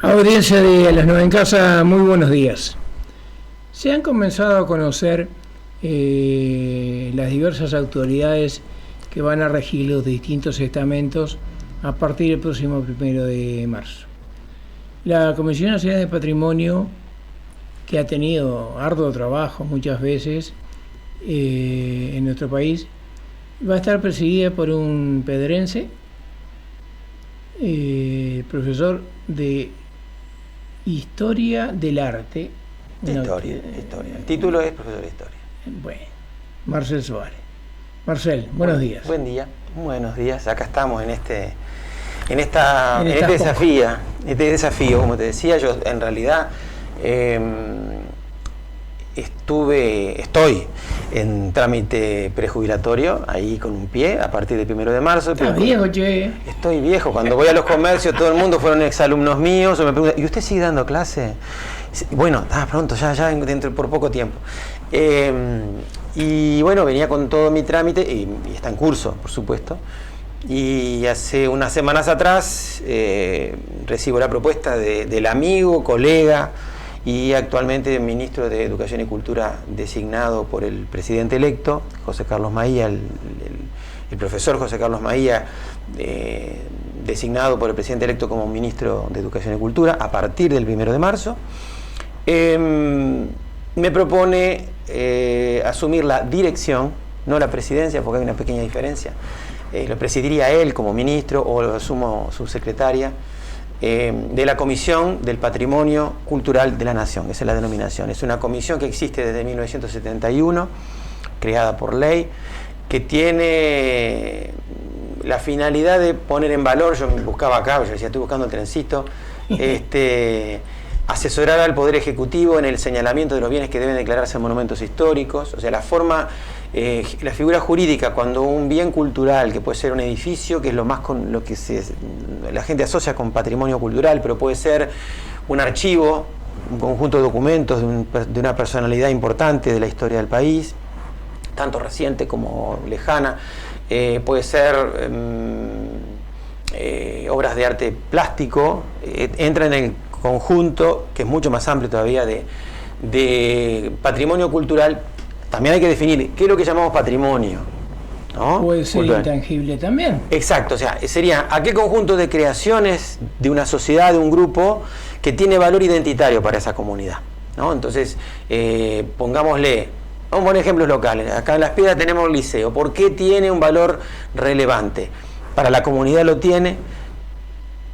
Audiencia de A las 9 en Casa, muy buenos días. Se han comenzado a conocer las diversas autoridades que van a regir los distintos estamentos a partir del próximo 1 de marzo. La Comisión Nacional de Patrimonio, que ha tenido arduo trabajo muchas veces en nuestro país, va a estar presidida por un pedrense, profesor de Historia del Arte. Historia. El título es profesor de Historia. Bueno, Marcel Suárez. Marcel, buenos días. Buen día, buenos días. Acá estamos en este desafío. Como te decía, yo en realidad estoy en trámite prejubilatorio, ahí con un pie, a partir del 1 de marzo. ¿Estás viejo, che? Estoy viejo. Cuando voy a los comercios, todo el mundo fueron exalumnos míos, o me preguntan, ¿y usted sigue dando clase? Bueno, pronto, ya dentro por poco tiempo. Y bueno, venía con todo mi trámite, y está en curso, por supuesto. Y hace unas semanas atrás recibo la propuesta del amigo, colega y actualmente ministro de Educación y Cultura designado por el presidente electo, José Carlos Maía, el profesor José Carlos Maía, designado por el presidente electo como ministro de Educación y Cultura a partir del 1 de marzo. Me propone asumir la dirección, no la presidencia, porque hay una pequeña diferencia. Lo presidiría él como ministro o lo asumo subsecretaria de la Comisión del Patrimonio Cultural de la Nación. Esa es la denominación. Es una comisión que existe desde 1971, creada por ley, que tiene la finalidad de poner en valor, yo me buscaba acá, yo decía, estoy buscando el trencito, asesorar al Poder Ejecutivo en el señalamiento de los bienes que deben declararse monumentos históricos. O sea, la figura jurídica, cuando un bien cultural, que puede ser un edificio, que es lo más con lo que la gente asocia con patrimonio cultural, pero puede ser un archivo, un conjunto de documentos de una personalidad importante de la historia del país, tanto reciente como lejana, puede ser obras de arte plástico, entra en el conjunto, que es mucho más amplio todavía, de patrimonio cultural. También hay que definir qué es lo que llamamos patrimonio, ¿no? Puede ser cultural. Intangible también. Exacto, o sea, sería a qué conjunto de creaciones de una sociedad, de un grupo, que tiene valor identitario para esa comunidad, ¿no? Entonces, pongámosle, vamos a poner ejemplos locales. Acá en Las Piedras tenemos el liceo. ¿Por qué tiene un valor relevante? Para la comunidad lo tiene,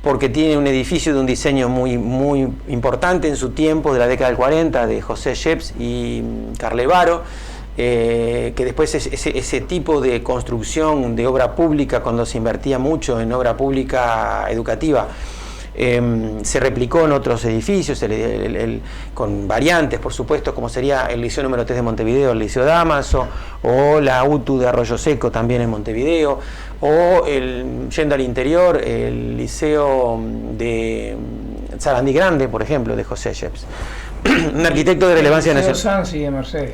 porque tiene un edificio de un diseño muy, muy importante en su tiempo, de la década del 40, de José Sheps y Carlevaro, que después ese tipo de construcción de obra pública, cuando se invertía mucho en obra pública educativa, se replicó en otros edificios, con variantes, por supuesto, como sería el Liceo número 3 de Montevideo, el Liceo Dámaso, o la UTU de Arroyo Seco, también en Montevideo, o yendo al interior, el Liceo de Sarandí Grande, por ejemplo, de José Sheps, un arquitecto de relevancia nacional. Sansi de Mercedes.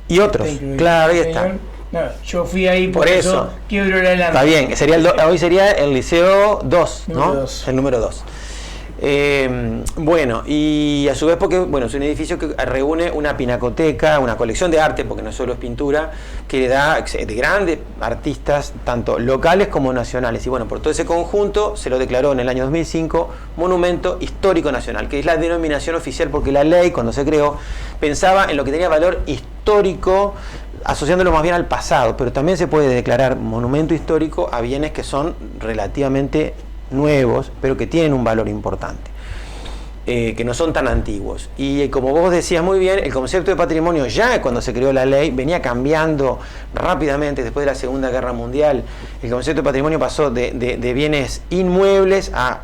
Y otros, claro, ahí está. No, yo fui ahí por eso. Quiebro la lámpara. Está bien, hoy sería el Liceo 2, ¿no? 2. El número 2. Bueno, y a su vez porque es un edificio que reúne una pinacoteca, una colección de arte, porque no solo es pintura, que da de grandes artistas, tanto locales como nacionales. Y bueno, por todo ese conjunto se lo declaró en el año 2005 Monumento Histórico Nacional, que es la denominación oficial, porque la ley, cuando se creó, pensaba en lo que tenía valor histórico, asociándolo más bien al pasado, pero también se puede declarar monumento histórico a bienes que son relativamente nuevos, pero que tienen un valor importante, que no son tan antiguos. Y como vos decías muy bien, el concepto de patrimonio, ya cuando se creó la ley, venía cambiando rápidamente después de la Segunda Guerra Mundial. El concepto de patrimonio pasó de bienes inmuebles a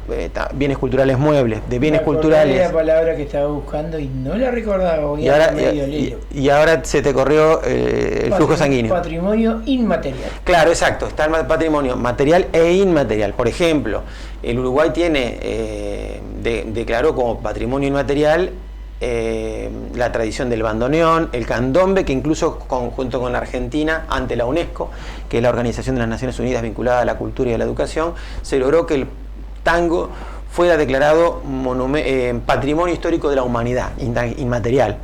bienes culturales muebles, de bienes culturales. La palabra que estaba buscando y no la recordaba. Y ahora se te corrió el flujo sanguíneo. Patrimonio inmaterial. Claro, exacto. Está el patrimonio material e inmaterial. Por ejemplo, el Uruguay tiene declaró como patrimonio inmaterial la tradición del bandoneón, el candombe, que incluso junto con la Argentina, ante la UNESCO, que es la Organización de las Naciones Unidas vinculada a la cultura y a la educación, se logró que el tango fuera declarado Patrimonio Histórico de la Humanidad, inmaterial.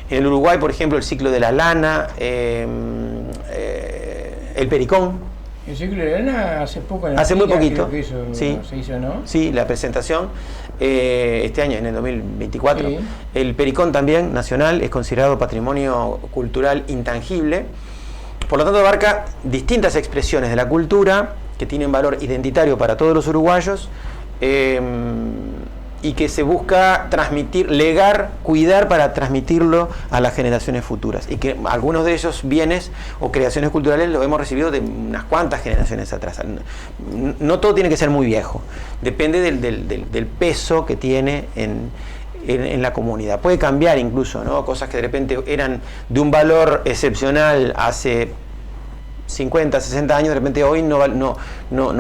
En el Uruguay, por ejemplo, el ciclo de la lana, el pericón. El ciclo de la lana hace poco. Hace muy poquito. Creo que eso Sí. se hizo, ¿no? Sí, la presentación este año, en el 2024. Sí. El pericón también, nacional, es considerado patrimonio cultural intangible. Por lo tanto, abarca distintas expresiones de la cultura que tienen valor identitario para todos los uruguayos y que se busca transmitir, legar, cuidar para transmitirlo a las generaciones futuras. Y que algunos de esos bienes o creaciones culturales los hemos recibido de unas cuantas generaciones atrás. No todo tiene que ser muy viejo, depende del peso que tiene en la comunidad. Puede cambiar incluso, ¿no? Cosas que de repente eran de un valor excepcional hace 50, 60 años, de repente hoy no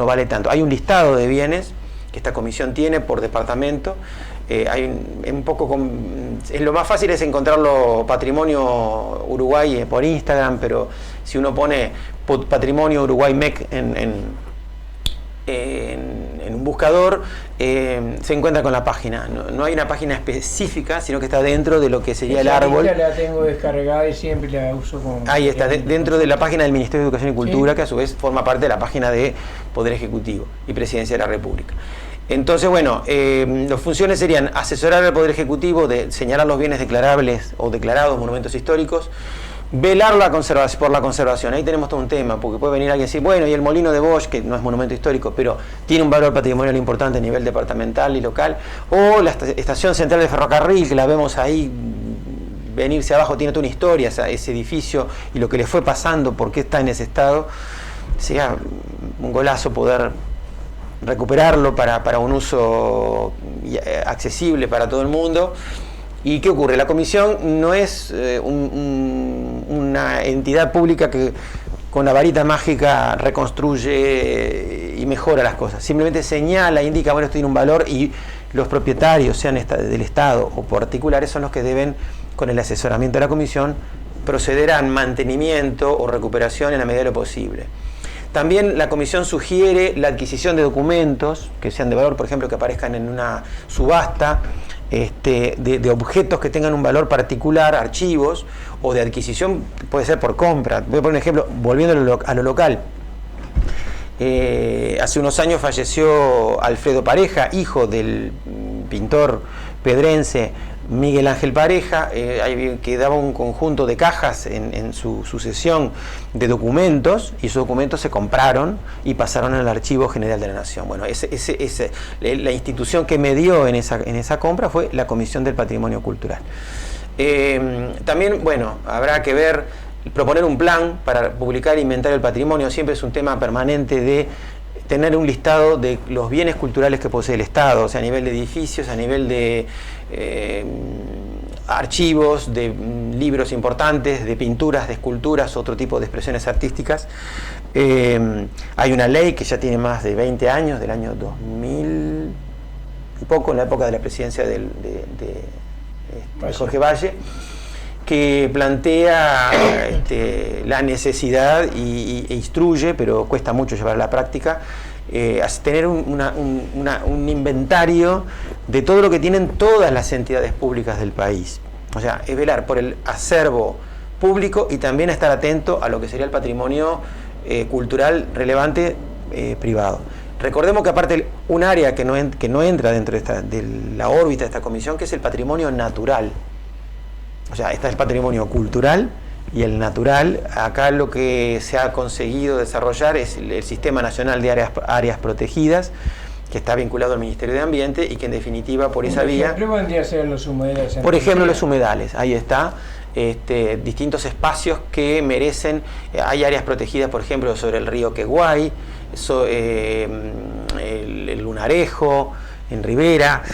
vale tanto. Hay un listado de bienes que esta comisión tiene por departamento. Lo más fácil es encontrarlo Patrimonio Uruguay por Instagram, pero si uno pone Patrimonio Uruguay MEC en un buscador, se encuentra con la página. No hay una página específica, sino que está dentro de lo que sería el árbol. La tengo descargada y siempre la uso como... Ahí está, dentro de la página del Ministerio de Educación y Cultura, sí, que a su vez forma parte de la página de Poder Ejecutivo y Presidencia de la República. Entonces, bueno, las funciones serían asesorar al Poder Ejecutivo, de señalar los bienes declarables o declarados monumentos históricos, velar por la conservación. Ahí tenemos todo un tema, porque puede venir alguien y decir, bueno, y el Molino de Bosch, que no es monumento histórico, pero tiene un valor patrimonial importante a nivel departamental y local, o la estación central de ferrocarril, que la vemos ahí venirse abajo, tiene toda una historia ese edificio y lo que le fue pasando, por qué está en ese estado. Sería un golazo poder recuperarlo para un uso accesible para todo el mundo. ¿Y qué ocurre? La comisión no es una entidad pública que con la varita mágica reconstruye y mejora las cosas. Simplemente señala, indica, bueno, esto tiene un valor, y los propietarios, sean del Estado o particulares, son los que deben, con el asesoramiento de la comisión, proceder al mantenimiento o recuperación en la medida de lo posible. También la comisión sugiere la adquisición de documentos que sean de valor, por ejemplo, que aparezcan en una subasta, de objetos que tengan un valor particular, archivos, o de adquisición, puede ser por compra. Voy a poner un ejemplo, volviendo a lo local. Hace unos años falleció Alfredo Pareja, hijo del pintor pedrense Miguel Ángel Pareja. Quedaba un conjunto de cajas en su sucesión de documentos, y esos documentos se compraron y pasaron al Archivo General de la Nación. Bueno, la institución que medió en esa compra fue la Comisión del Patrimonio Cultural. También, bueno, habrá que proponer un plan para publicar e inventar el patrimonio. Siempre es un tema permanente de tener un listado de los bienes culturales que posee el Estado, o sea, a nivel de edificios, a nivel de archivos, de libros importantes, de pinturas, de esculturas, otro tipo de expresiones artísticas. Hay una ley que ya tiene más de 20 años, del año 2000 y poco, en la época de la presidencia de Jorge Valle, que plantea la necesidad e instruye, pero cuesta mucho llevar a la práctica, tener un inventario de todo lo que tienen todas las entidades públicas del país. O sea, es velar por el acervo público y también estar atento a lo que sería el patrimonio cultural relevante privado. Recordemos que aparte un área que no entra dentro de la órbita de esta comisión, que es el patrimonio natural. O sea, está el patrimonio cultural y el natural. Acá lo que se ha conseguido desarrollar es el Sistema Nacional de Áreas Protegidas, que está vinculado al Ministerio de Ambiente y que en definitiva por esa vía... Por ejemplo, vendría a ser los humedales. Por ejemplo, los humedales, ahí está. Distintos espacios que merecen... hay áreas protegidas, por ejemplo, sobre el río Queguay, el Lunarejo, en Rivera,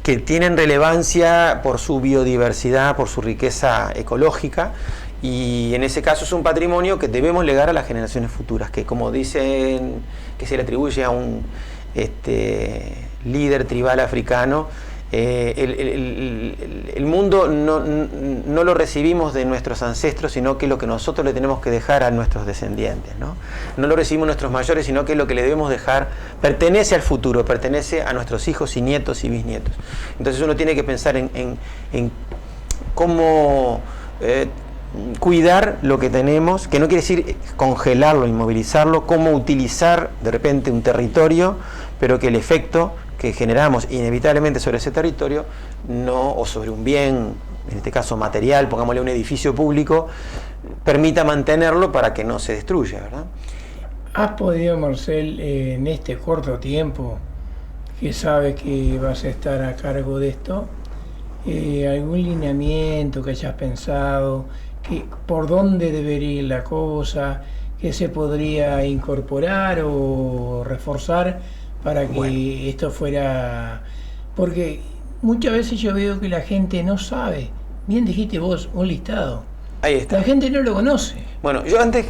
que tienen relevancia por su biodiversidad, por su riqueza ecológica, y en ese caso es un patrimonio que debemos legar a las generaciones futuras, que como dicen que se le atribuye a un líder tribal africano, El mundo no lo recibimos de nuestros ancestros, sino que es lo que nosotros le tenemos que dejar a nuestros descendientes, ¿no? No lo recibimos nuestros mayores, sino que es lo que le debemos dejar, pertenece al futuro, pertenece a nuestros hijos y nietos y bisnietos. Entonces uno tiene que pensar en cómo cuidar lo que tenemos, que no quiere decir congelarlo, inmovilizarlo, cómo utilizar de repente un territorio, pero que el efecto que generamos inevitablemente sobre ese territorio, o sobre un bien, en este caso material, pongámosle un edificio público, permita mantenerlo para que no se destruya, ¿verdad? ¿Has podido, Marcel, en este corto tiempo que sabes que vas a estar a cargo de esto, algún lineamiento que hayas pensado, por dónde debería ir la cosa, que se podría incorporar o reforzar para que esto fuera... Porque muchas veces yo veo que la gente no sabe. Bien dijiste vos, un listado. Ahí está. La gente no lo conoce. Bueno, yo antes,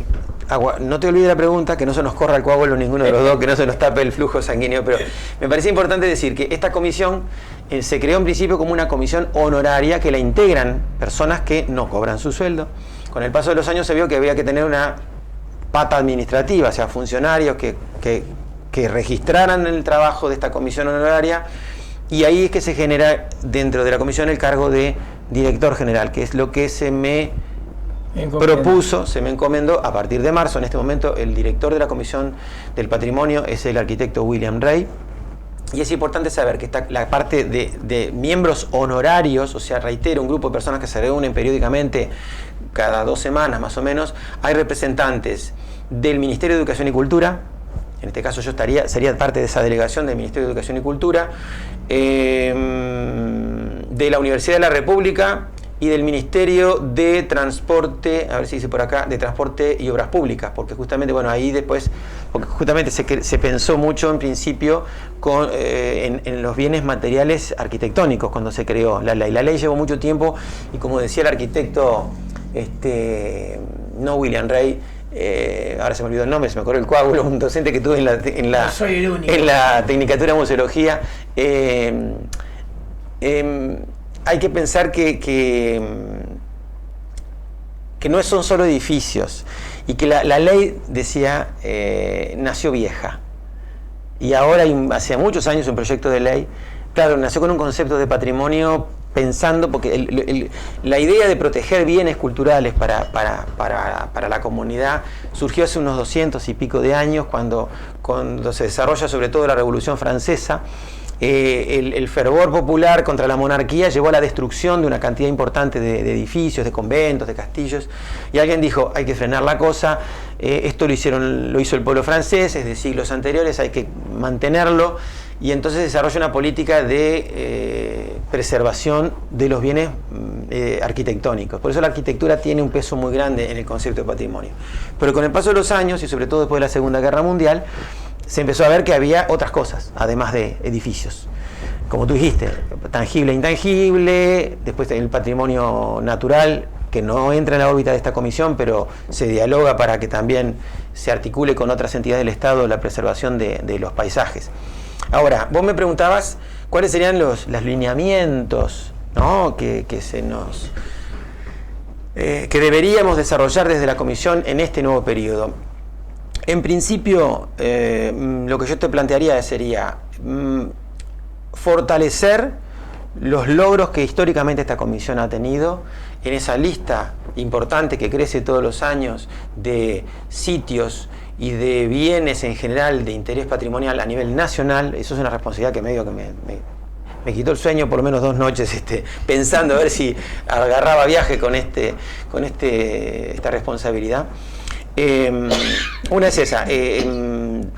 no te olvides la pregunta, que no se nos corra el coágulo ninguno de los dos, que no se nos tape el flujo sanguíneo, pero me parece importante decir que esta comisión se creó en principio como una comisión honoraria que la integran personas que no cobran su sueldo. Con el paso de los años se vio que había que tener una pata administrativa, o sea, funcionarios que registraran el trabajo de esta comisión honoraria, y ahí es que se genera dentro de la comisión el cargo de director general, que es lo que se me propuso, se me encomendó a partir de marzo. En este momento el director de la Comisión del Patrimonio es el arquitecto William Rey, y es importante saber que está la parte de miembros honorarios, o sea, reitero, un grupo de personas que se reúnen periódicamente cada 2 semanas más o menos. Hay representantes del Ministerio de Educación y Cultura, en este caso yo sería parte de esa delegación del Ministerio de Educación y Cultura, de la Universidad de la República y del Ministerio de Transporte, a ver si dice por acá, de Transporte y Obras Públicas, porque justamente, bueno, ahí después, porque justamente se pensó mucho en principio en los bienes materiales arquitectónicos cuando se creó la ley. La ley llevó mucho tiempo y, como decía el arquitecto, no William Rey, ahora se me olvidó el nombre, se me corrió el coágulo, un docente que tuve en la Tecnicatura de Museología. Hay que pensar que no son solo edificios, y que la ley, decía, nació vieja, y ahora hace muchos años un proyecto de ley, claro, nació con un concepto de patrimonio, pensando, porque la idea de proteger bienes culturales para la comunidad surgió hace unos 200 y pico de años, cuando se desarrolla sobre todo la Revolución Francesa. El fervor popular contra la monarquía llevó a la destrucción de una cantidad importante de edificios, de conventos, de castillos, y alguien dijo, hay que frenar la cosa. Esto lo hizo el pueblo francés, es de siglos anteriores, hay que mantenerlo, y entonces desarrolla una política de preservación de los bienes arquitectónicos. Por eso la arquitectura tiene un peso muy grande en el concepto de patrimonio. Pero con el paso de los años, y sobre todo después de la Segunda Guerra Mundial, se empezó a ver que había otras cosas, además de edificios. Como tú dijiste, tangible e intangible, después el patrimonio natural, que no entra en la órbita de esta comisión, pero se dialoga para que también se articule con otras entidades del Estado la preservación de los paisajes. Ahora, vos me preguntabas cuáles serían los lineamientos, ¿no?, que deberíamos desarrollar desde la comisión en este nuevo periodo. En principio, lo que yo te plantearía sería fortalecer los logros que históricamente esta comisión ha tenido en esa lista importante que crece todos los años de sitios y de bienes en general de interés patrimonial a nivel nacional. Eso es una responsabilidad que medio que me quitó el sueño por lo menos 2 noches pensando a ver si agarraba viaje con esta responsabilidad. Una es esa,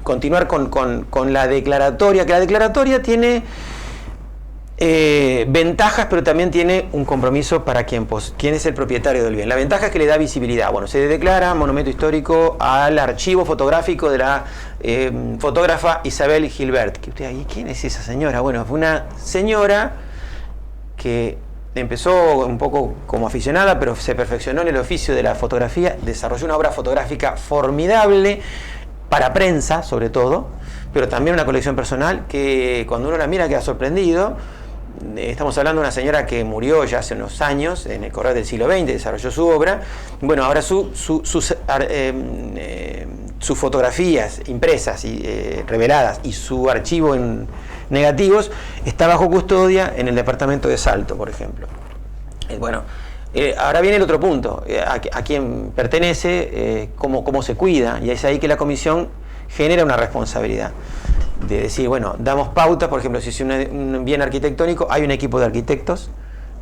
continuar con la declaratoria, que la declaratoria tiene ventajas, pero también tiene un compromiso para quien es el propietario del bien. La ventaja es que le da visibilidad. Bueno, se declara monumento histórico al archivo fotográfico de la fotógrafa Isabel Gilbert. ¿Quién es esa señora? Bueno, fue una señora que empezó un poco como aficionada, pero se perfeccionó en el oficio de la fotografía, desarrolló una obra fotográfica formidable para prensa, sobre todo, pero también una colección personal que cuando uno la mira queda sorprendido. estamos hablando de una señora que murió ya hace unos años, en el correr del siglo XX, desarrolló su obra. Bueno, ahora sus fotografías impresas y reveladas y su archivo en negativos está bajo custodia en el departamento de Salto, por ejemplo. Bueno, ahora viene el otro punto, a quién pertenece, cómo se cuida, y es ahí que la comisión genera una responsabilidad de decir, bueno, damos pautas. Por ejemplo, si es un bien arquitectónico, hay un equipo de arquitectos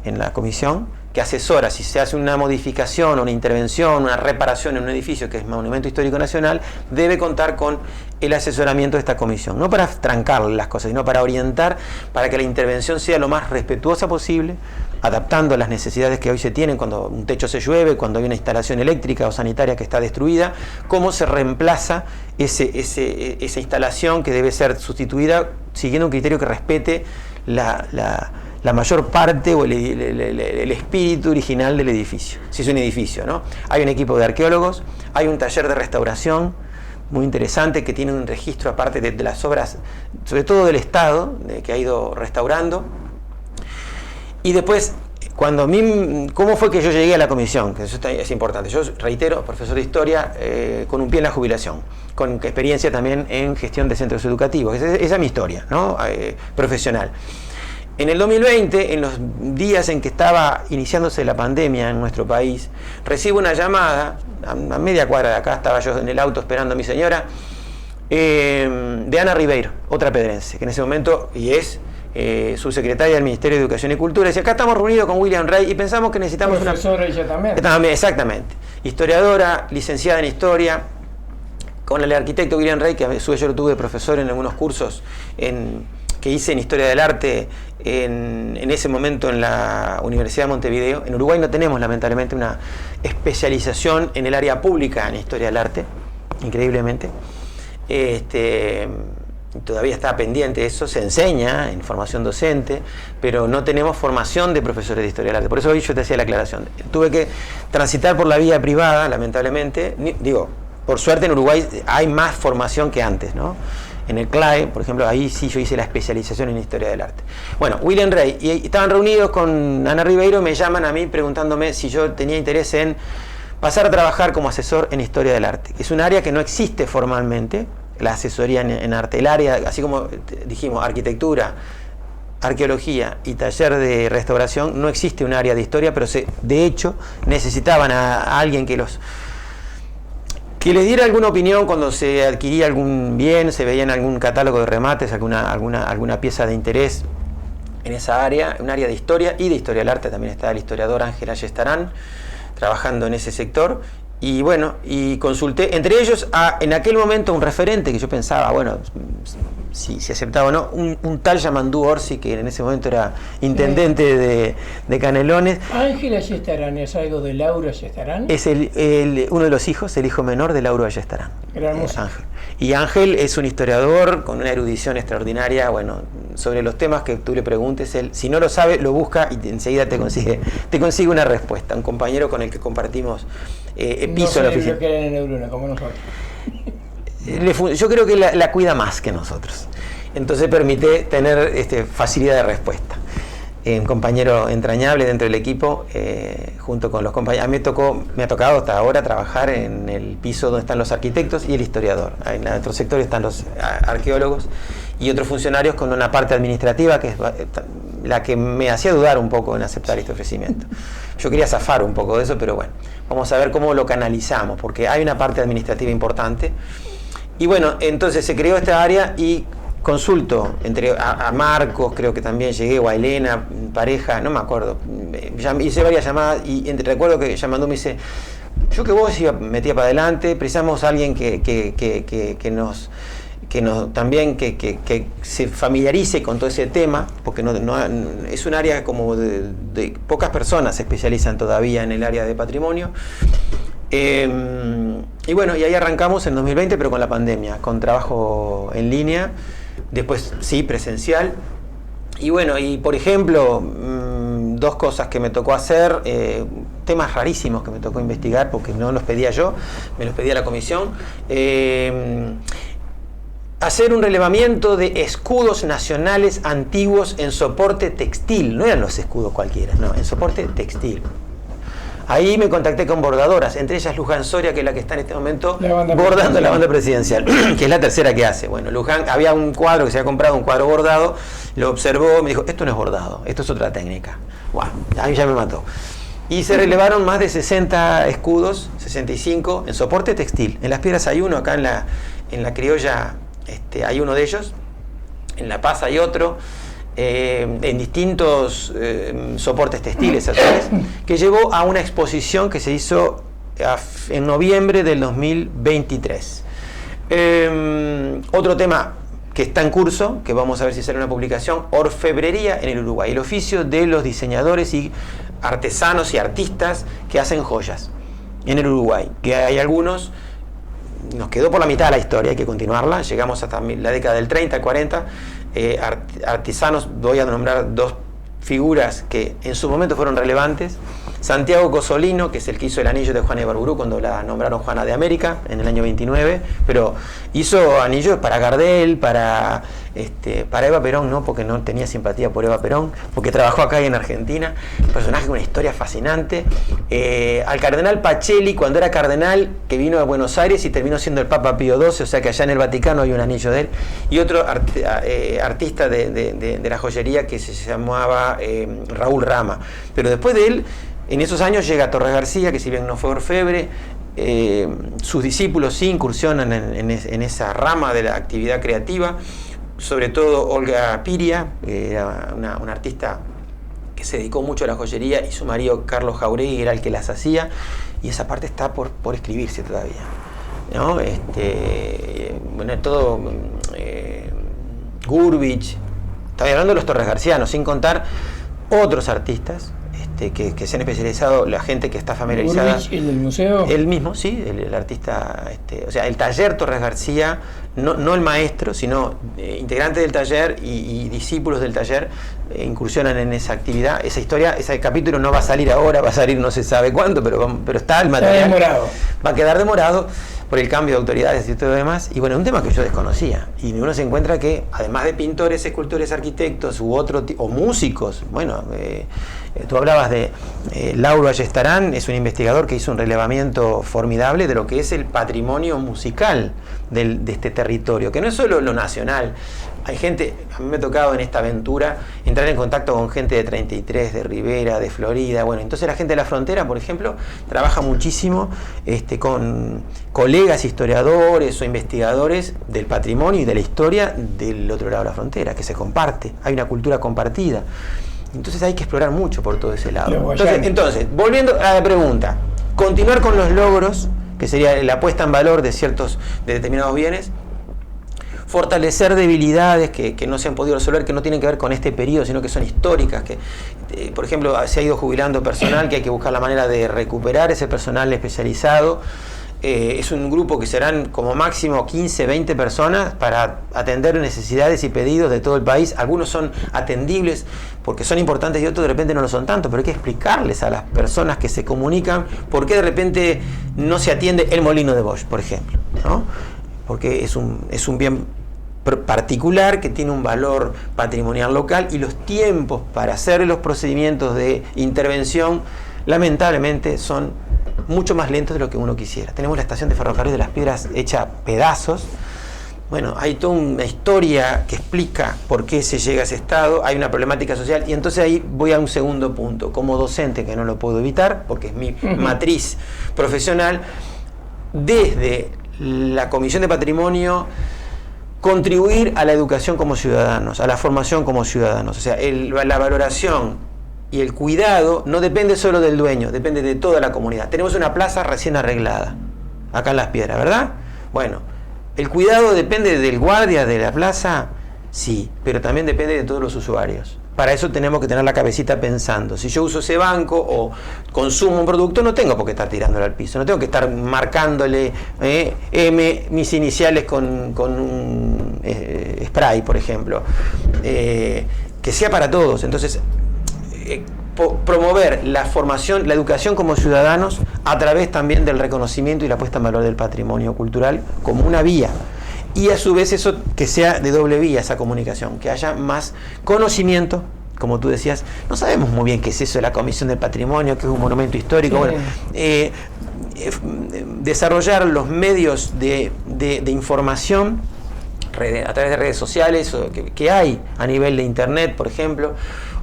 en la comisión que asesora si se hace una modificación, una intervención, una reparación en un edificio que es Monumento Histórico Nacional, debe contar con el asesoramiento de esta comisión, no para trancarle las cosas, sino para orientar, para que la intervención sea lo más respetuosa posible, adaptando las necesidades que hoy se tienen cuando un techo se llueve, cuando hay una instalación eléctrica o sanitaria que está destruida, cómo se reemplaza esa instalación que debe ser sustituida siguiendo un criterio que respete la mayor parte o el espíritu original del edificio, si es un edificio, ¿no? Hay un equipo de arqueólogos, hay un taller de restauración muy interesante que tiene un registro aparte de las obras, sobre todo del Estado, que ha ido restaurando. Y después, ¿cómo fue que yo llegué a la comisión? Que eso es importante. Yo, reitero, profesor de historia con un pie en la jubilación, con experiencia también en gestión de centros educativos. Esa es mi historia, ¿no? Profesional. En el 2020, en los días en que estaba iniciándose la pandemia en nuestro país, recibo una llamada, a media cuadra de acá, estaba yo en el auto esperando a mi señora, de Ana Ribeiro, otra pedrense, que en ese momento, y es subsecretaria del Ministerio de Educación y Cultura, dice, acá estamos reunidos con William Rey y pensamos que necesitamos profesora ella también. También, exactamente. Historiadora, licenciada en Historia, con el arquitecto William Rey, que a su vez yo lo tuve de profesor en algunos cursos que hice en Historia del Arte en ese momento en la Universidad de Montevideo. En Uruguay no tenemos lamentablemente una especialización en el área pública en Historia del Arte, increíblemente. Todavía está pendiente eso, se enseña en formación docente, pero no tenemos formación de profesores de Historia del Arte. Por eso hoy yo te hacía la aclaración. Tuve que transitar por la vía privada, lamentablemente. Digo, por suerte en Uruguay hay más formación que antes, ¿no? En el CLAE, por ejemplo, ahí sí yo hice la especialización en Historia del Arte. Bueno, William Rey, y estaban reunidos con Ana Ribeiro, me llaman a mí preguntándome si yo tenía interés en pasar a trabajar como asesor en Historia del Arte. Es un área que no existe formalmente, la asesoría en arte. El área, así como dijimos, arquitectura, arqueología y taller de restauración, no existe un área de historia, pero de hecho necesitaban a alguien que les diera alguna opinión cuando se adquiría algún bien, se veía en algún catálogo de remates, alguna pieza de interés en esa área, un área de historia y de historia del arte. También está el historiador Ángel Ayestarán trabajando en ese sector. Y bueno, y consulté, entre ellos, en aquel momento un referente que yo pensaba, bueno, si aceptaba o no, un tal Yamandú Orsi, que en ese momento era intendente de Canelones. ¿Ángel Ayestarán es algo de Lauro Ayestarán? Es uno de los hijos, el hijo menor de Lauro Ayestarán. Ángel. Y Ángel es un historiador con una erudición extraordinaria, bueno, sobre los temas que tú le preguntes, él, si no lo sabe, lo busca y enseguida te consigue una respuesta. Un compañero con el que compartimos piso en la oficina. No sé en neurona, como nosotros. Yo creo que la cuida más que nosotros. Entonces permite tener facilidad de respuesta. Un compañero entrañable dentro del equipo, junto con los compañeros. A mí me ha tocado hasta ahora trabajar en el piso donde están los arquitectos y el historiador. En otro sector están los arqueólogos y otros funcionarios con una parte administrativa que es la que me hacía dudar un poco en aceptar este ofrecimiento. Yo quería zafar un poco de eso, pero bueno, vamos a ver cómo lo canalizamos, porque hay una parte administrativa importante. Y bueno, entonces se creó esta área y consulto a Marcos, creo que también llegué, o a Elena, pareja, no me acuerdo. Hice varias llamadas y recuerdo que llamando me dice, yo que vos metía para adelante, precisamos a alguien que se familiarice con todo ese tema, porque no es un área como de pocas personas se especializan todavía en el área de patrimonio. Y bueno, y ahí arrancamos en 2020, pero con la pandemia, con trabajo en línea, después sí, presencial. Y bueno, y por ejemplo, dos cosas que me tocó hacer, temas rarísimos que me tocó investigar, porque no los pedía yo, me los pedía la comisión. hacer un relevamiento de escudos nacionales antiguos en soporte textil. No eran los escudos cualquiera, no, en soporte textil. Ahí me contacté con bordadoras, entre ellas Luján Soria, que es la que está en este momento bordando la banda presidencial, que es la tercera que hace. Bueno, Luján, había un cuadro que se había comprado, un cuadro bordado, lo observó, me dijo, esto no es bordado, esto es otra técnica. Guau, a mí ya me mató. Y se relevaron más de 60 escudos, 65, en soporte textil. En Las Piedras hay uno, acá en la Criolla hay uno de ellos, en La Paz hay otro, en distintos soportes textiles azules, que llevó a una exposición que se hizo en noviembre del 2023. Otro tema que está en curso, que vamos a ver si sale una publicación, orfebrería en el Uruguay, el oficio de los diseñadores y artesanos y artistas que hacen joyas en el Uruguay, que hay algunos, nos quedó por la mitad de la historia, hay que continuarla, llegamos hasta la década del 30, 40, artesanos, voy a nombrar dos figuras que en su momento fueron relevantes. Santiago Cosolino, que es el que hizo el anillo de Juana de Barburú cuando la nombraron Juana de América en el año 29, pero hizo anillos para Gardel, para Eva Perón, no porque no tenía simpatía por Eva Perón, porque trabajó acá y en Argentina, un personaje con una historia fascinante. Al cardenal Pacelli, cuando era cardenal, que vino a Buenos Aires y terminó siendo el Papa Pío XII, o sea que allá en el Vaticano hay un anillo de él, y otro artista de la joyería que se llamaba Raúl Rama, pero después de él, en esos años llega Torres García, que si bien no fue orfebre, sus discípulos sí incursionan en esa rama de la actividad creativa, sobre todo Olga Piria, era una artista que se dedicó mucho a la joyería, y su marido Carlos Jauregui era el que las hacía, y esa parte está por escribirse todavía, ¿no? Bueno, todo Gurbich, estoy hablando de los Torres Garcianos, sin contar otros artistas que se han especializado, la gente que está familiarizada. Burbich, ¿el del museo? El mismo, sí, el artista, o sea, el taller Torres García, no el maestro, sino integrantes del taller y discípulos del taller incursionan en esa actividad. Esa historia, ese capítulo no va a salir ahora, va a salir no se sabe cuándo, pero está el material. Está demorado. Va a quedar demorado por el cambio de autoridades y todo lo demás. Y bueno, un tema que yo desconocía. Y uno se encuentra que, además de pintores, escultores, arquitectos o músicos, bueno, tú hablabas de Lauro Ayestarán, es un investigador que hizo un relevamiento formidable de lo que es el patrimonio musical de este territorio, que no es solo lo nacional. Hay gente, a mí me ha tocado en esta aventura entrar en contacto con gente de 33, de Rivera, de Florida. Bueno, entonces la gente de la frontera, por ejemplo, trabaja muchísimo con colegas historiadores o investigadores del patrimonio y de la historia del otro lado de la frontera, que se comparte. Hay una cultura compartida. Entonces hay que explorar mucho por todo ese lado. Entonces, volviendo a la pregunta, continuar con los logros, que sería la puesta en valor de determinados bienes, fortalecer debilidades que no se han podido resolver, que no tienen que ver con este periodo, sino que son históricas, que por ejemplo se ha ido jubilando personal, que hay que buscar la manera de recuperar ese personal especializado. Es un grupo que serán como máximo 15, 20 personas para atender necesidades y pedidos de todo el país. Algunos son atendibles porque son importantes y otros de repente no lo son tanto, pero hay que explicarles a las personas que se comunican por qué de repente no se atiende el molino de Bosch, por ejemplo, ¿no? Porque es un bien particular que tiene un valor patrimonial local, y los tiempos para hacer los procedimientos de intervención lamentablemente son mucho más lentos de lo que uno quisiera. Tenemos la estación de ferrocarril de Las Piedras hecha pedazos. Bueno, hay toda una historia que explica por qué se llega a ese estado, hay una problemática social, y entonces ahí voy a un segundo punto. Como docente, que no lo puedo evitar porque es mi matriz profesional, desde la Comisión de Patrimonio, contribuir a la educación como ciudadanos, a la formación como ciudadanos. O sea, la valoración y el cuidado no depende solo del dueño, depende de toda la comunidad. Tenemos una plaza recién arreglada, acá en Las Piedras, ¿verdad? Bueno, ¿el cuidado depende del guardia de la plaza? Sí, pero también depende de todos los usuarios. Para eso tenemos que tener la cabecita pensando. Si yo uso ese banco o consumo un producto, no tengo por qué estar tirándolo al piso, no tengo que estar marcándole mis iniciales con un spray, por ejemplo. Que sea para todos. Entonces, promover la formación, la educación como ciudadanos a través también del reconocimiento y la puesta en valor del patrimonio cultural como una vía. y a su vez eso que sea de doble vía, esa comunicación, que haya más conocimiento. Como tú decías, no sabemos muy bien qué es eso de la Comisión del Patrimonio, que es un monumento histórico. Bueno, desarrollar los medios de información a través de redes sociales que hay a nivel de internet, por ejemplo,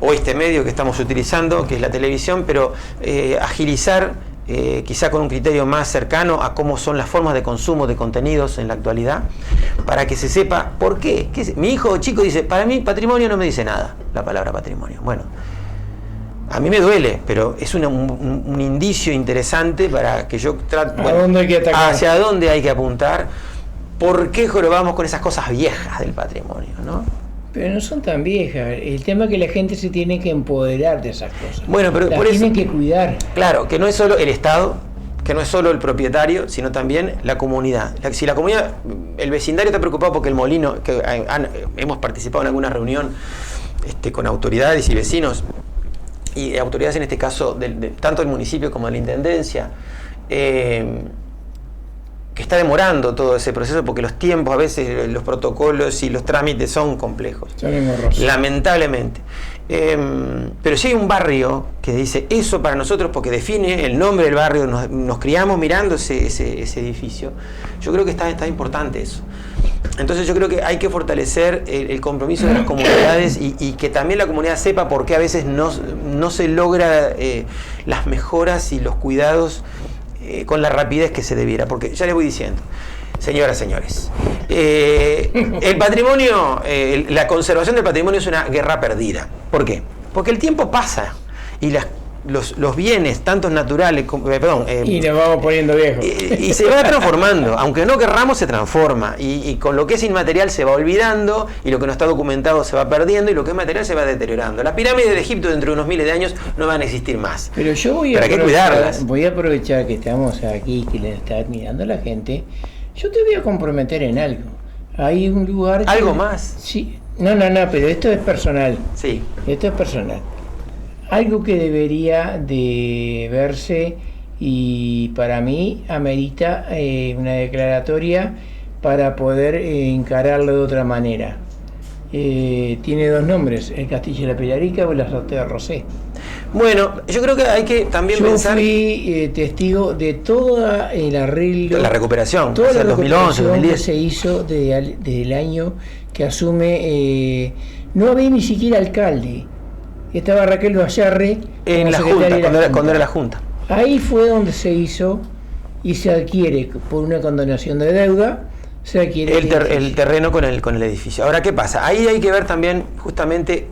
o este medio que estamos utilizando, que es la televisión, pero agilizar quizá con un criterio más cercano a cómo son las formas de consumo de contenidos en la actualidad, para que se sepa por qué. Mi hijo chico dice, para mí patrimonio no me dice nada, la palabra patrimonio. Bueno, a mí me duele, pero es un indicio interesante para que yo trate, hacia dónde hay que apuntar, por qué jorobamos con esas cosas viejas del patrimonio, ¿no? Pero no son tan viejas. El tema es que la gente se tiene que empoderar de esas cosas. Bueno, pero las por eso tienen que cuidar. Claro, que no es solo el Estado, que no es solo el propietario, sino también la comunidad. Si la comunidad, el vecindario está preocupado porque el molino, que hemos participado en alguna reunión con autoridades y vecinos, y autoridades en este caso, tanto del municipio como de la intendencia, que está demorando todo ese proceso porque los tiempos, a veces los protocolos y los trámites son complejos. Son engorrosos. Lamentablemente. Pero si hay un barrio que dice eso para nosotros, porque define el nombre del barrio, nos criamos mirando ese edificio, yo creo que está importante eso. Entonces yo creo que hay que fortalecer el compromiso de las comunidades y que también la comunidad sepa por qué a veces no se logra las mejoras y los cuidados con la rapidez que se debiera, porque ya les voy diciendo, señoras, señores, el patrimonio, la conservación del patrimonio es una guerra perdida. ¿Por qué? Porque el tiempo pasa y los bienes, tanto naturales como, y nos vamos poniendo viejos. Y se va transformando, aunque no querramos se transforma, y con lo que es inmaterial se va olvidando, y lo que no está documentado se va perdiendo, y lo que es material se va deteriorando. Las pirámides de Egipto dentro de unos miles de años no van a existir más. Pero yo voy a aprovechar que estamos aquí, que le está admirando la gente. Yo te voy a comprometer en algo. Hay un lugar... ¿Algo más? Sí. No, pero esto es personal. Sí. Esto es personal. Algo que debería de verse y para mí amerita una declaratoria para poder encararlo de otra manera. Tiene dos nombres, el Castillo de la Pilarica o el Azote de Rosé. Bueno, yo creo que hay que también pensar... Yo fui testigo de todo el arreglo... De la recuperación, toda la 2011, 2010. Que se hizo desde el año que asume... no había ni siquiera alcalde. Estaba Raquel Vallarre en la Junta, cuando era la Junta. Ahí fue donde se hizo y se adquiere por una condonación de deuda, se adquiere el terreno con el edificio. Ahora, ¿qué pasa? Ahí hay que ver también, justamente,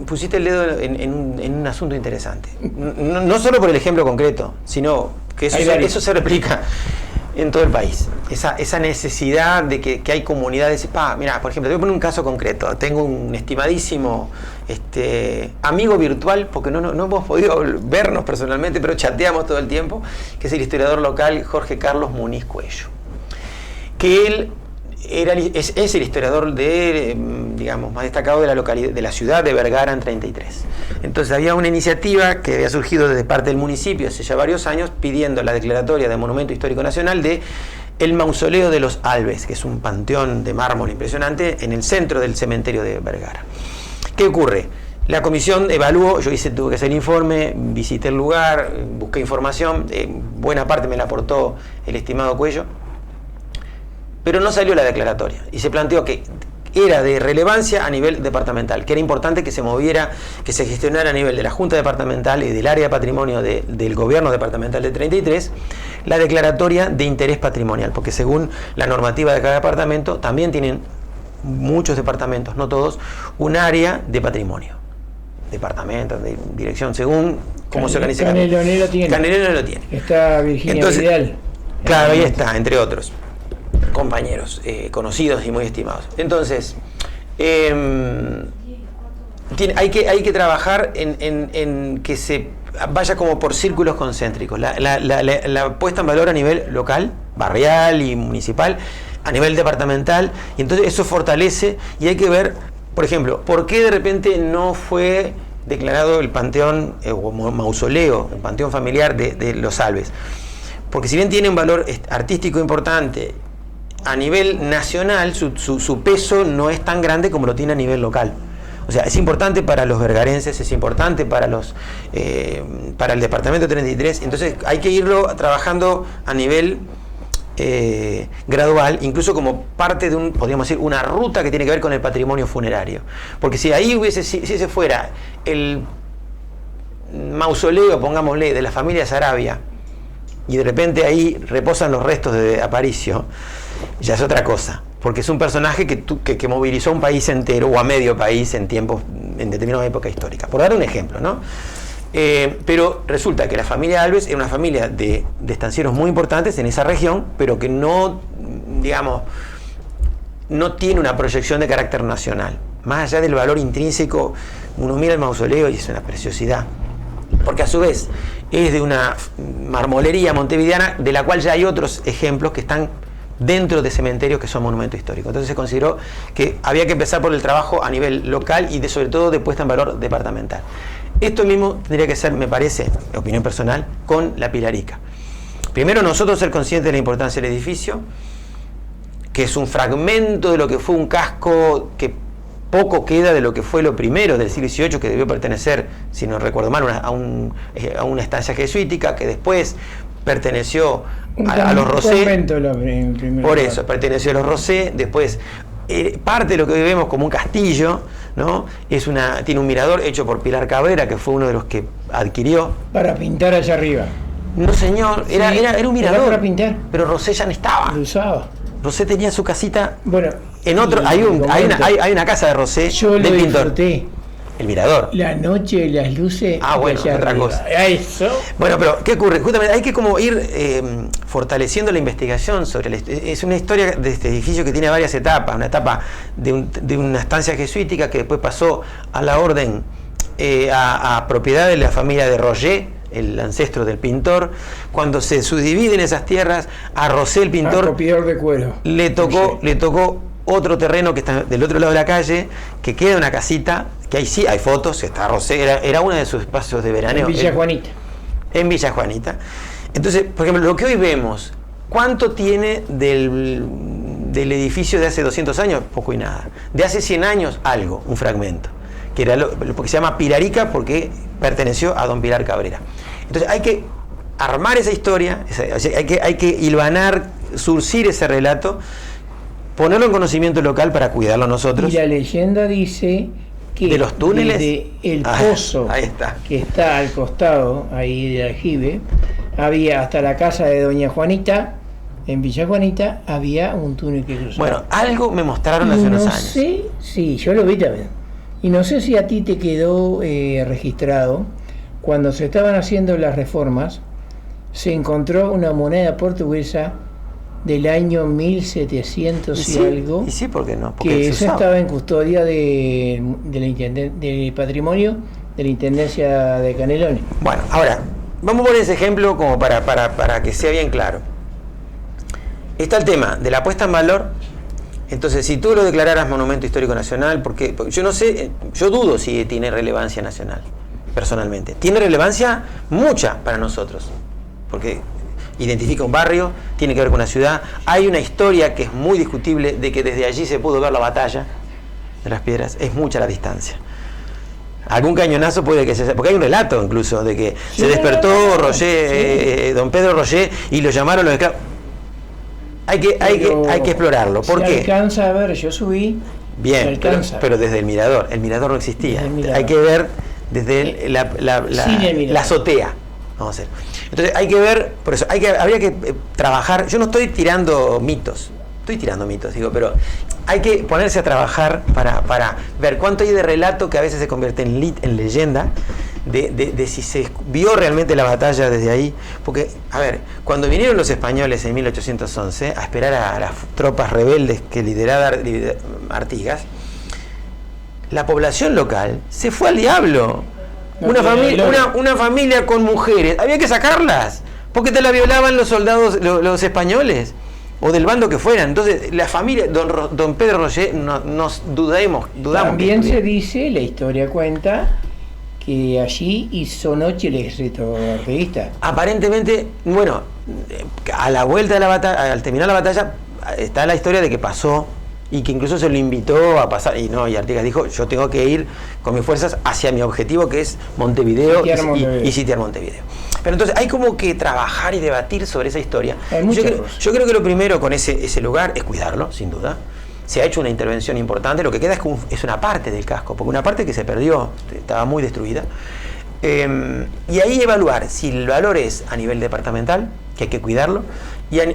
pusiste el dedo en un asunto interesante. No solo por el ejemplo concreto, sino que eso se replica en todo el país. Esa necesidad de que hay comunidades. Mira, por ejemplo, te voy a poner un caso concreto. Tengo un estimadísimo amigo virtual, porque no hemos podido vernos personalmente, pero chateamos todo el tiempo, que es el historiador local Jorge Carlos Muniz Cuello. Que él es el historiador digamos, más destacado de la localidad, de la ciudad de Vergara en 33. Entonces había una iniciativa que había surgido desde parte del municipio hace ya varios años pidiendo la declaratoria de Monumento Histórico Nacional de el Mausoleo de los Albes, que es un panteón de mármol impresionante en el centro del cementerio de Vergara. ¿Qué ocurre? La comisión evaluó, tuve que hacer el informe, visité el lugar, busqué información, buena parte me la aportó el estimado Cuello, pero no salió la declaratoria y se planteó que era de relevancia a nivel departamental, que era importante que se moviera, que se gestionara a nivel de la Junta Departamental y del área de patrimonio del Gobierno Departamental de 33, la declaratoria de interés patrimonial, porque según la normativa de cada departamento, también tienen muchos departamentos, no todos, un área de patrimonio. Departamento, de dirección, según cómo se organiza. Canelones lo tiene. Canelones lo tiene. Está Virginia Vidal. Claro, ahí está, entre otros compañeros conocidos y muy estimados. Entonces, hay que trabajar en que se vaya como por círculos concéntricos. La puesta en valor a nivel local, barrial y municipal, a nivel departamental, y entonces eso fortalece, y hay que ver, por ejemplo, por qué de repente no fue declarado el panteón o mausoleo, el panteón familiar de los Albes. Porque si bien tiene un valor artístico importante a nivel nacional su peso no es tan grande como lo tiene a nivel local. O sea, es importante para los vergarenses, es importante para el departamento 33, entonces hay que irlo trabajando a nivel gradual, incluso como parte de podríamos decir, una ruta que tiene que ver con el patrimonio funerario. Porque si ahí si ese fuera el mausoleo, pongámosle, de la familia Sarabia, y de repente ahí reposan los restos de Aparicio, ya es otra cosa. Porque es un personaje que movilizó a un país entero o a medio país en determinada época histórica. Por dar un ejemplo, ¿no? Pero resulta que la familia Alves era una familia de estancieros muy importantes en esa región, pero que no, digamos, no tiene una proyección de carácter nacional. Más allá del valor intrínseco, uno mira el mausoleo y es una preciosidad. Porque a su vez es de una marmolería montevideana, de la cual ya hay otros ejemplos que están dentro de cementerios que son monumentos históricos. Entonces se consideró que había que empezar por el trabajo a nivel local y sobre todo de puesta en valor departamental. Esto mismo tendría que ser, me parece, opinión personal, con la Pilarica. Primero, nosotros ser conscientes de la importancia del edificio, que es un fragmento de lo que fue un casco que poco queda de lo que fue lo primero del siglo XVIII, que debió pertenecer, si no recuerdo mal, a una estancia jesuítica, que después perteneció a los Rosé. Por eso, perteneció a los Rosé. Después, parte de lo que hoy vemos como un castillo, ¿no? Tiene un mirador hecho por Pilar Cabrera, que fue uno de los que adquirió. Para pintar allá arriba. No, señor, era un mirador. Era para pintar. Pero Rosé ya no estaba. Lo usaba. Rosé tenía su casita. Bueno, en otro, hay una casa de Rosé. Yo lo disfruté. El mirador. La noche, las luces. Bueno, otra cosa. Eso. Bueno, pero ¿qué ocurre? Justamente hay que como ir fortaleciendo la investigación sobre es una historia de este edificio que tiene varias etapas. Una etapa de una estancia jesuítica que después pasó a la orden, a propiedad de la familia de Roger, el ancestro del pintor. Cuando se subdividen esas tierras, a Rosé, el pintor, propiedad de cuero, le tocó otro terreno que está del otro lado de la calle, que queda una casita, que ahí sí hay fotos, está Rosé, era uno de sus espacios de veraneo. En Villa Juanita. En Villa Juanita. Entonces, por ejemplo, lo que hoy vemos, ¿cuánto tiene del edificio de hace 200 años? Poco y nada. De hace 100 años, algo, un fragmento, que era lo que se llama Pilarica, porque perteneció a don Pilar Cabrera. Entonces hay que armar esa historia, hay que hilvanar, surcir ese relato, ponerlo en conocimiento local para cuidarlo nosotros. Y la leyenda dice que de los túneles, el pozo ahí está, que está al costado ahí del aljibe, había hasta la casa de doña Juanita, en Villa Juanita, había un túnel que cruzaba. Bueno, algo me mostraron hace unos años. Sí, yo lo vi también. Y no sé si a ti te quedó registrado, cuando se estaban haciendo las reformas, se encontró una moneda portuguesa del año 1700 y algo. Y sí, ¿por qué no? Porque que eso estaba en custodia del patrimonio de la Intendencia de Canelones. Bueno, ahora, vamos a poner ese ejemplo como para que sea bien claro. Está el tema de la puesta en valor. Entonces, si tú lo declararas Monumento Histórico Nacional, porque yo no sé, yo dudo si tiene relevancia nacional, personalmente. Tiene relevancia mucha para nosotros, porque identifica un barrio, tiene que ver con una ciudad. Hay una historia que es muy discutible de que desde allí se pudo ver la batalla de las piedras. Es mucha la distancia. Algún cañonazo puede que porque hay un relato incluso de que se despertó Roger, don Pedro Roger, y lo llamaron los esclavos. Hay que explorarlo. ¿Por qué? Alcanza a ver, yo subí. Bien, pero desde el mirador. El mirador no existía. Hay que ver desde la azotea. Vamos a hacer. Entonces hay que ver, por eso habría que trabajar. Yo no estoy tirando mitos, digo, pero hay que ponerse a trabajar para ver cuánto hay de relato que a veces se convierte en leyenda, de si se vio realmente la batalla desde ahí. Porque, a ver, cuando vinieron los españoles en 1811 a esperar a las tropas rebeldes que lideraba Artigas, la población local se fue al diablo. Una familia con mujeres, había que sacarlas, porque te la violaban los soldados, los españoles, o del bando que fueran. Entonces, la familia, don Pedro Roger, dudamos. También se dice, la historia cuenta, que allí hizo noche el ejército artiguista. Aparentemente, bueno, a la vuelta de la batalla, al terminar la batalla, está la historia de que pasó y que incluso se lo invitó a pasar, y Artigas dijo, yo tengo que ir con mis fuerzas hacia mi objetivo, que es Montevideo y sitiar Montevideo. Pero entonces hay como que trabajar y debatir sobre esa historia. Yo creo que lo primero con ese lugar es cuidarlo, sin duda. Se ha hecho una intervención importante, lo que queda es una parte del casco, porque una parte que se perdió, estaba muy destruida. Y ahí evaluar si el valor es a nivel departamental, que hay que cuidarlo,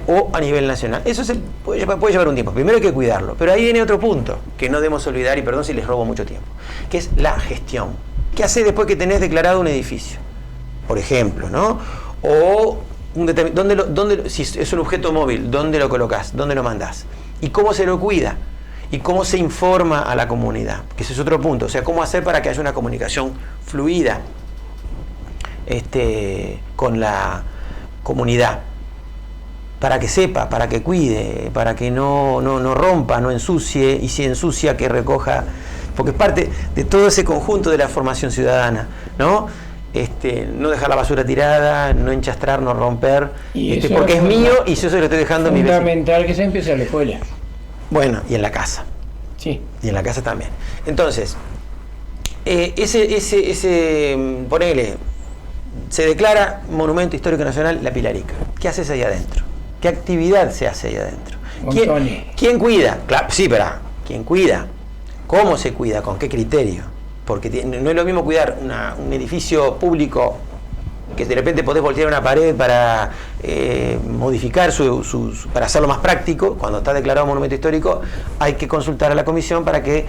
o a nivel nacional. Eso puede llevar un tiempo. Primero hay que cuidarlo, pero ahí viene otro punto que no debemos olvidar, y perdón si les robo mucho tiempo, que es la gestión. ¿Qué haces después que tenés declarado un edificio? Por ejemplo, ¿no? O si es un objeto móvil, ¿dónde lo colocás? ¿Dónde lo mandás? ¿Y cómo se lo cuida? ¿Y cómo se informa a la comunidad? Que ese es otro punto. O sea, ¿cómo hacer para que haya una comunicación fluida con la comunidad? Para que sepa, para que cuide, para que no rompa, no ensucie, y si ensucia, que recoja. Porque es parte de todo ese conjunto de la formación ciudadana, ¿no? No dejar la basura tirada, no enchastrar, no romper, porque es mío y yo se lo estoy dejando a mi vecino. Fundamental que se empiece en la escuela. Bueno, y en la casa. Sí. Y en la casa también. Entonces, ponele, se declara Monumento Histórico Nacional La Pilarica. ¿Qué haces ahí adentro? ¿Qué actividad se hace ahí adentro? ¿Quién cuida? Claro, sí, pero ¿quién cuida? ¿Cómo se cuida? ¿Con qué criterio? Porque no es lo mismo cuidar un edificio público que de repente podés voltear una pared para modificar para hacerlo más práctico. Cuando está declarado monumento histórico hay que consultar a la comisión para que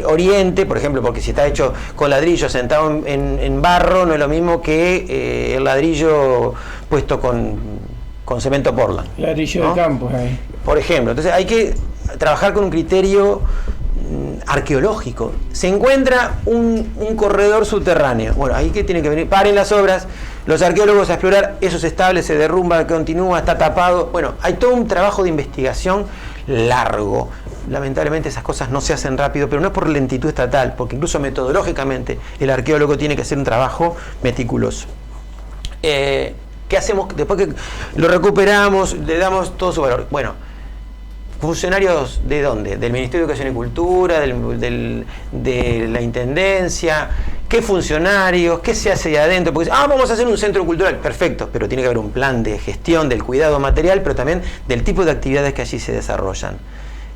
oriente, por ejemplo, porque si está hecho con ladrillo sentado en barro, no es lo mismo que el ladrillo puesto con cemento Portland. Ladrillo, ¿no? De campo, por ejemplo. Entonces hay que trabajar con un criterio arqueológico. Se encuentra un corredor subterráneo. Bueno, ahí que tiene que venir, paren las obras, los arqueólogos a explorar, eso se establece, se derrumba, continúa, está tapado. Bueno, hay todo un trabajo de investigación largo. Lamentablemente esas cosas no se hacen rápido, pero no es por lentitud estatal, porque incluso metodológicamente el arqueólogo tiene que hacer un trabajo meticuloso. ¿Qué hacemos después que lo recuperamos, le damos todo su valor? Bueno, ¿funcionarios de dónde? Del Ministerio de Educación y Cultura, de la Intendencia. ¿Qué funcionarios? ¿Qué se hace ahí adentro? Porque vamos a hacer un centro cultural. Perfecto, pero tiene que haber un plan de gestión del cuidado material, pero también del tipo de actividades que allí se desarrollan.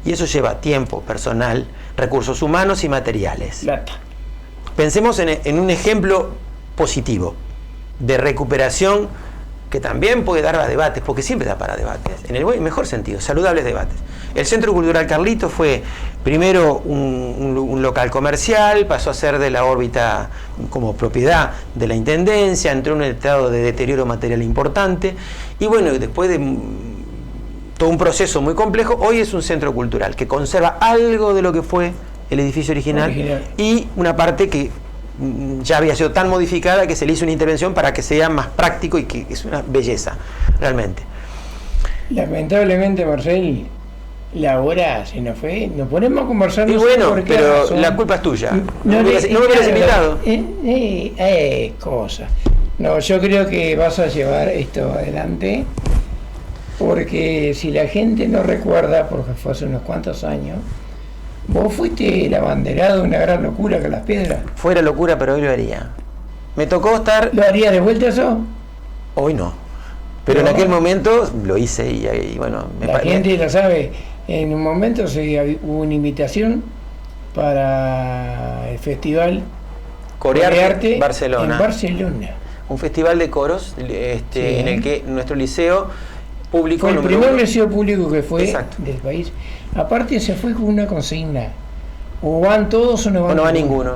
Y eso lleva tiempo, personal, recursos humanos y materiales. Plata. Pensemos en un ejemplo positivo de recuperación que también puede dar a debates, porque siempre da para debates, en el mejor sentido, saludables debates. El Centro Cultural Carlito fue primero un local comercial, pasó a ser de la órbita como propiedad de la Intendencia, entró en un estado de deterioro material importante, y bueno, después de todo un proceso muy complejo, hoy es un centro cultural que conserva algo de lo que fue el edificio original. Y una parte que ya había sido tan modificada que se le hizo una intervención para que sea más práctico y que es una belleza, realmente. Lamentablemente, Marcel, la hora se nos fue, nos ponemos a conversar. Y bueno, pero la culpa es tuya. No me hubieras invitado. Cosa. No, yo creo que vas a llevar esto adelante, porque si la gente no recuerda, porque fue hace unos cuantos años, vos fuiste el abanderado de una gran locura con las piedras. Fuera locura, pero hoy lo haría. Me tocó estar... ¿Lo harías de vuelta eso? Hoy no. Pero en aquel momento lo hice y bueno... La gente lo sabe. En un momento hubo una invitación para el festival Corearte Barcelona. En Barcelona. Un festival de coros en el que nuestro liceo público... Fue el primer liceo público que fue del país. Aparte se fue con una consigna: o van todos o no van, va ninguno.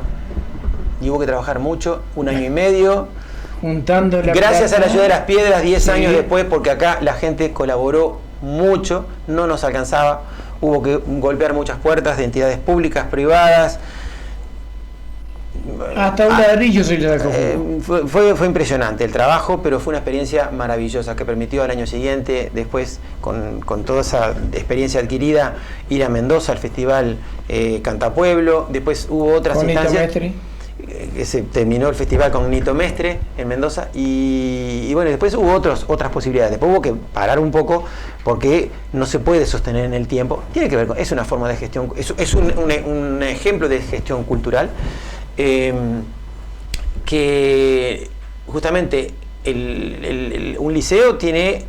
Y hubo que trabajar mucho, un año y medio, juntando la gracias plata, a la ayuda de las piedras, 10 años después, porque acá la gente colaboró mucho, no nos alcanzaba, hubo que golpear muchas puertas de entidades públicas, privadas. Hasta un ladrillo se le sacó. Fue impresionante el trabajo, pero fue una experiencia maravillosa que permitió al año siguiente, después con toda esa experiencia adquirida, ir a Mendoza al festival Cantapueblo. Después hubo otras instancias. que se terminó el festival con Nito Mestre en Mendoza, y bueno, después hubo otras posibilidades. Después hubo que parar un poco porque no se puede sostener en el tiempo. Tiene que ver con, es una forma de gestión, es un ejemplo de gestión cultural, que justamente un liceo tiene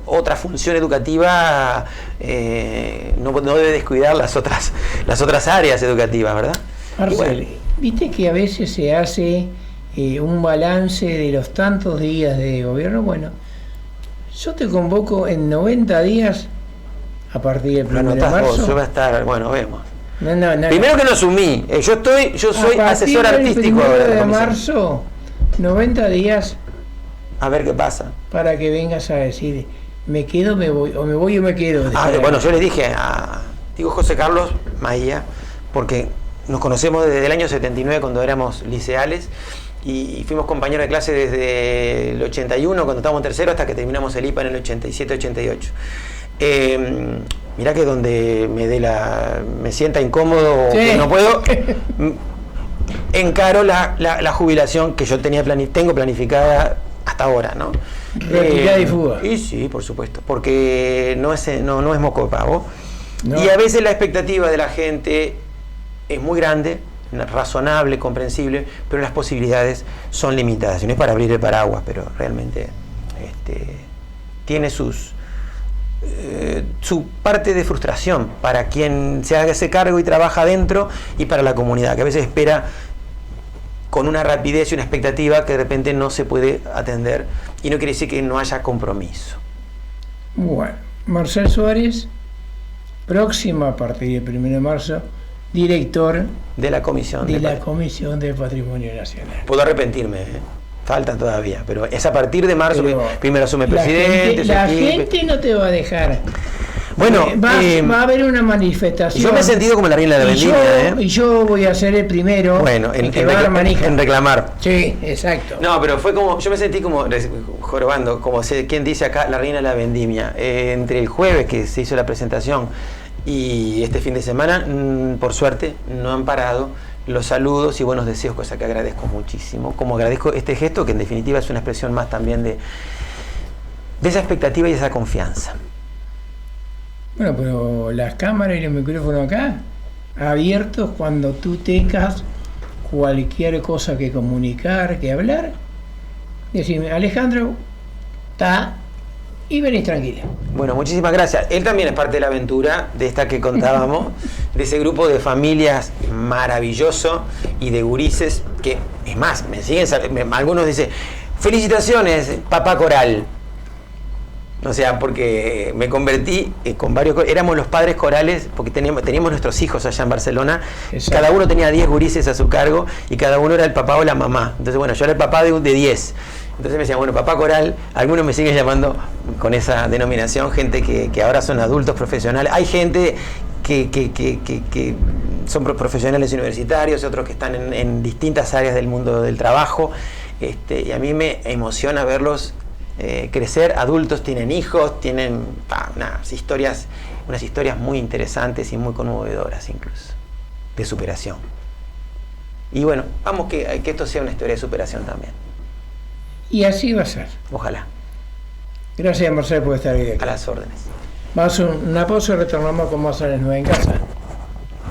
otra función educativa, no debe descuidar las otras áreas educativas, ¿verdad? Marcel, viste que a veces se hace un balance de los tantos días de gobierno. Bueno, yo te convoco en 90 días a partir del 1 de marzo. Yo voy a estar, bueno, vemos. No. Primero que no asumí, yo soy asesor artístico ahora. De marzo, 90 días. A ver qué pasa. Para que vengas a decir, me quedo, me voy, o me voy o me quedo. Bueno, yo le dije digo José Carlos Maía, porque nos conocemos desde el año 79 cuando éramos liceales y fuimos compañeros de clase desde el 81 cuando estábamos en tercero hasta que terminamos el IPA en el 87-88. Mirá que donde me sienta incómodo o que no puedo, encaro la jubilación que yo tengo planificada hasta ahora, ¿no? Retirada y fuga. Y sí, por supuesto, porque no es moco de pavo. No. Y a veces la expectativa de la gente es muy grande, razonable, comprensible, pero las posibilidades son limitadas. Y no es para abrir el paraguas, pero realmente tiene su parte de frustración para quien se haga ese cargo y trabaja adentro, y para la comunidad, que a veces espera con una rapidez y una expectativa que de repente no se puede atender, y no quiere decir que no haya compromiso. Bueno, Marcel Suárez, próximo a partir del 1 de marzo, director de la Comisión del Patrimonio Nacional. Puedo arrepentirme, falta todavía, pero es a partir de marzo, primero asume el presidente. La gente no te va a dejar. Bueno, va a haber una manifestación. Yo me he sentido como la reina de la vendimia. Y yo voy a ser el primero en reclamar. Sí, exacto. No, pero fue como, yo me sentí como jorobando, como quien dice acá, la reina de la vendimia. Entre el jueves que se hizo la presentación y este fin de semana, por suerte, no han parado los saludos y buenos deseos, cosa que agradezco muchísimo. Como agradezco este gesto, que en definitiva es una expresión más también de esa expectativa y esa confianza. Bueno, pero las cámaras y los micrófonos acá, abiertos cuando tú tengas cualquier cosa que comunicar, que hablar, decime, Alejandro, está, y venís tranquila. Bueno, muchísimas gracias. Él también es parte de la aventura, de esta que contábamos, de ese grupo de familias maravilloso y de gurises que, es más, me siguen, algunos dicen, felicitaciones, papá coral. O sea, porque me convertí con varios, éramos los padres corales, porque teníamos nuestros hijos allá en Barcelona. Exacto. Cada uno tenía 10 gurises a su cargo y cada uno era el papá o la mamá. Entonces, bueno, yo era el papá de 10. Entonces me decían, bueno, papá coral, algunos me siguen llamando con esa denominación, gente que ahora son adultos profesionales. Hay gente que son profesionales universitarios, otros que están en distintas áreas del mundo del trabajo, y a mí me emociona verlos crecer. Adultos, tienen hijos, tienen unas historias muy interesantes y muy conmovedoras incluso, de superación. Y bueno, vamos que esto sea una historia de superación también. Y así va a ser. Ojalá. Gracias, Marcel, por estar aquí. A las órdenes. Vamos a una pausa y retornamos con más a las 9 en casa.